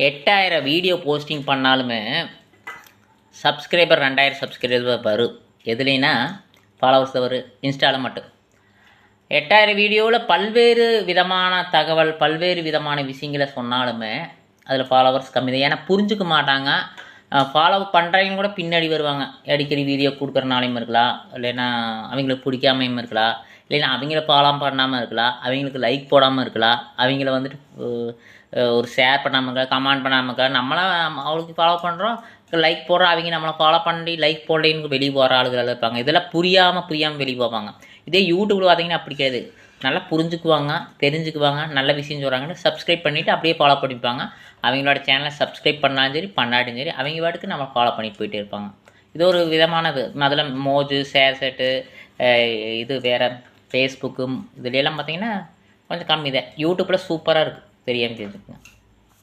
8000 video posting பண்ணாலுமே subscriber 2000 subscriber வரும். எதுலேனா followers வரும், இன்ஸ்டாவில் மட்டும். 8000 வீடியோவில் பல்வேறு விதமான தகவல், பல்வேறு விதமான விஷயங்களை சொன்னாலுமே அதில் ஃபாலோவர்ஸ் கம்மி தான். ஏன்னா புரிஞ்சுக்க மாட்டாங்க. ஃபாலோ பண்ணுறவங்க கூட பின்னாடி வருவாங்க. அடிக்கடி வீடியோ கொடுக்குறனாலையும் இருக்கலாம், இல்லைன்னா அவங்களுக்கு பிடிக்காமையும் இருக்கலாம், இல்லைன்னா அவங்கள ஃபாலோ பண்ணாமல் இருக்கலாம், அவங்களுக்கு லைக் போடாமல் இருக்கலாம், அவங்கள வந்துட்டு ஒரு ஷேர் பண்ணாமல் இருக்கலாம், கமெண்ட் பண்ணாமல் இருக்கலாம். நம்மளாம் அவளுக்கு ஃபாலோ பண்ணுறோம், லைக் போடுறோம், அவங்க நம்மளை ஃபாலோ பண்ணி லைக் போடலைன்னு வெளியே போகிற ஆளுகள் இருப்பாங்க. இதெல்லாம் புரியாமல் வெளியே போவாங்க. இதே யூடியூப்பில் பார்த்தீங்கன்னா அப்படி கிடையாது. நல்லா புரிஞ்சுக்குவாங்க, தெரிஞ்சுக்குவாங்க, நல்ல விஷயம் சொல்கிறாங்கன்னு சப்ஸ்கிரைப் பண்ணிவிட்டு அப்படியே ஃபாலோ பண்ணிப்பாங்க. அவங்களோட சேனலை சப்ஸ்கிரைப் பண்ணாலும் சரி பண்ணாட்டியும் சரி அவங்க பாட்டுக்கு நம்ம ஃபாலோ பண்ணிட்டு போயிட்டே இருப்பாங்க. இது ஒரு விதமானது. அதில் மோஜு, ஷேர் செட்டு, இது வேறு ஃபேஸ்புக்கு இதுலாம் பார்த்திங்கன்னா கொஞ்சம் கம்மி தான். யூடியூப்பில் சூப்பராக இருக்குது, தெரியாமல் தெரிஞ்சுக்குங்க.